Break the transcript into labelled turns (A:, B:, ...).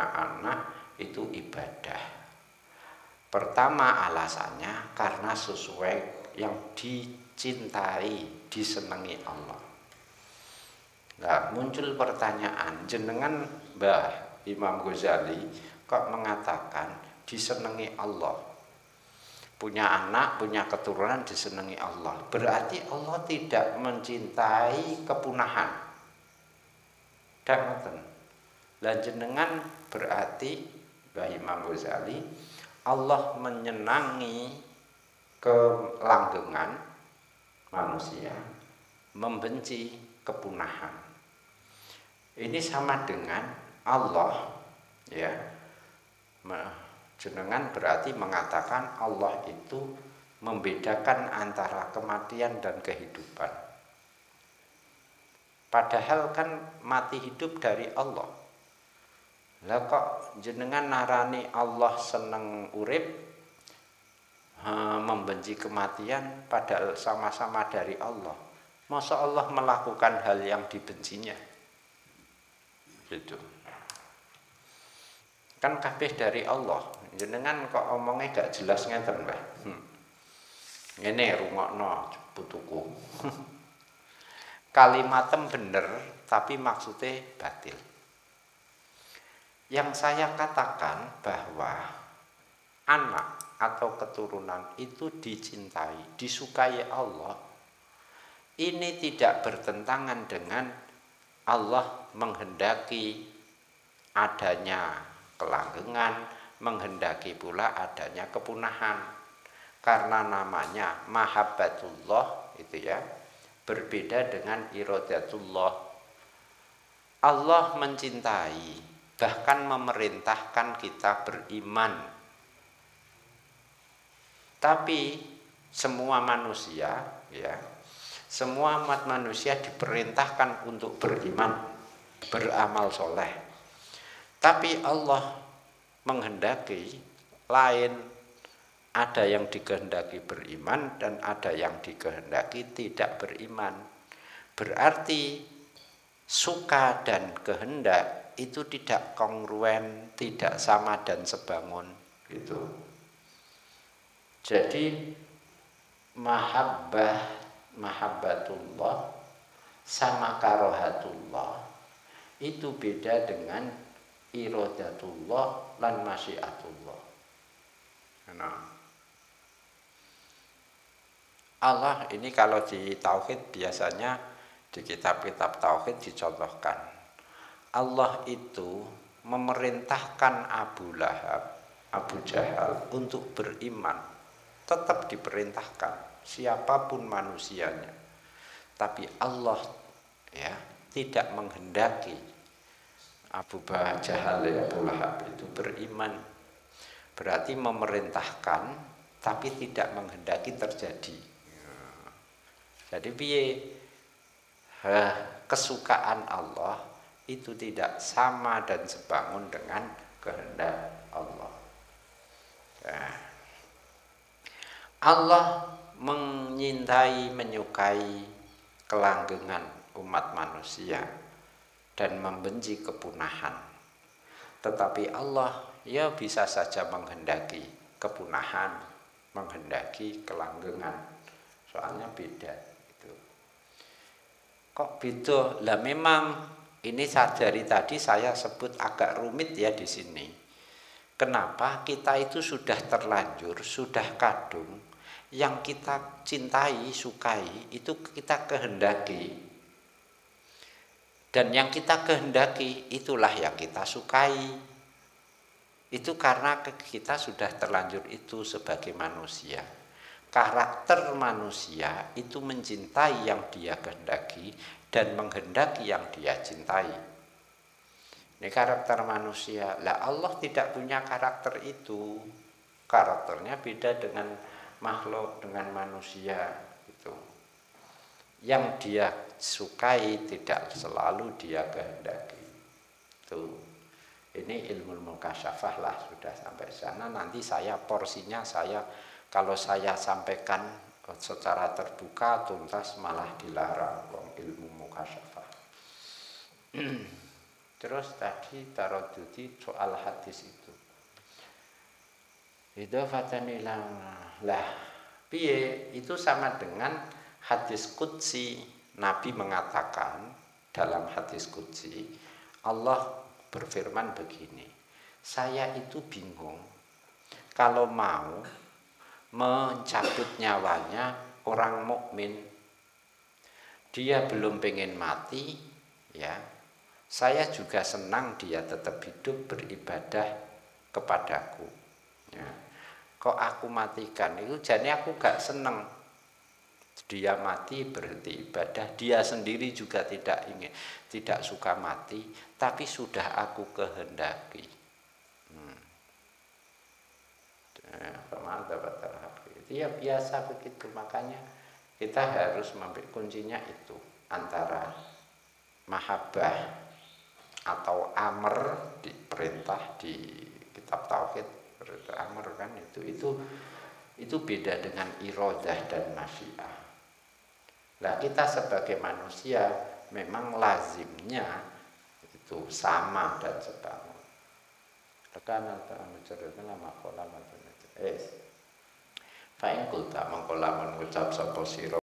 A: punya anak itu ibadah. Pertama alasannya karena sesuai yang dicintai, disenangi Allah. Nah, muncul pertanyaan, jenengan Mbah Imam Ghazali kok mengatakan disenangi Allah, punya anak, punya keturunan disenangi Allah, berarti Allah tidak mencintai kepunahan. Dan jenengan berarti Mbah Imam Ghazali Allah menyenangi kelanggengan manusia, membenci kepunahan. Ini sama dengan Allah, ya. Jenengan berarti mengatakan Allah itu membedakan antara kematian dan kehidupan. Padahal kan mati hidup dari Allah. Lah kok jenengan narani Allah seneng urip, membenci kematian, padahal sama-sama dari Allah. Masa Allah melakukan hal yang dibencinya? Gitu. Kan kabeh dari Allah. Jenengan kok omongnya gak jelas ngeten, Mbah. Ngene rungokno putuku. Kalimatem bener tapi maksudnya batil. Yang saya katakan bahwa anak atau keturunan itu dicintai, disukai Allah. Ini tidak bertentangan dengan Allah menghendaki adanya kelanggengan, menghendaki pula adanya kepunahan. Karena namanya mahabbatullah itu ya, berbeda dengan iradatullah. Allah mencintai, bahkan memerintahkan kita beriman. Tapi semua manusia ya, semua umat manusia diperintahkan untuk beriman, beramal soleh. Tapi Allah menghendaki lain, ada yang dikehendaki beriman dan ada yang dikehendaki tidak beriman. Berarti suka dan kehendak itu tidak kongruen, tidak sama dan sebangun gitu. Jadi mahabbatullah sama karohatullah itu beda dengan iradatullah lan masyiatullah. Nah, Allah ini kalau di tauhid biasanya di kitab-kitab tauhid dicontohkan. Allah itu memerintahkan Abu Lahab, Abu Jahal untuk beriman. Tetap diperintahkan siapapun manusianya. Tapi Allah ya tidak menghendaki Abu Jahal ya, Abu Lahab itu beriman. Berarti memerintahkan tapi tidak menghendaki terjadi. Jadi piye? Kesukaan Allah itu tidak sama dan sebangun dengan kehendak Allah. Nah, Allah menyintai, menyukai kelanggengan umat manusia dan membenci kepunahan. Tetapi Allah ya bisa saja menghendaki kepunahan, menghendaki kelanggengan. Soalnya beda itu. Kok beda? Lah memang ini dari tadi saya sebut agak rumit ya di sini. Kenapa kita itu sudah terlanjur, sudah kadung, yang kita cintai, sukai itu kita kehendaki. Dan yang kita kehendaki itulah yang kita sukai. Itu karena kita sudah terlanjur itu sebagai manusia. Karakter manusia itu mencintai yang dia kehendaki dan menghendaki yang dia cintai. Ini karakter manusia. Lah Allah tidak punya karakter itu. Karakternya beda dengan makhluk, dengan manusia itu. Yang dia sukai tidak selalu dia kehendaki. Tuh. Ini ilmu mukasyafah lah, sudah sampai sana. Nanti saya porsinya kalau saya sampaikan secara terbuka tuntas malah dilarang ilmu mukasyafah. Terus tadi taradudi soal hadis itu. Idafatan ilang lah. Piye itu sama dengan hadis qudsi. Nabi mengatakan dalam hadis qudsi, Allah berfirman begini, saya itu bingung kalau mau mencabut nyawanya orang mukmin, dia belum pengen mati, ya saya juga senang dia tetap hidup beribadah kepadaku, ya. Kok aku matikan itu, jadi aku gak seneng dia mati berhenti ibadah. Dia sendiri juga tidak ingin, tidak suka mati, tapi sudah aku kehendaki. Itu ya biasa begitu. Makanya kita harus mengambil kuncinya itu antara mahabbah atau amr di perintah di kitab tauhid, perintah amr kan itu beda dengan iradah dan masyiah. Nah, kita sebagai manusia memang lazimnya itu sama dan sebangun. Rekan antara menceritakan lama kolam atau fa'in kulta mengkolaman ucap sapa sira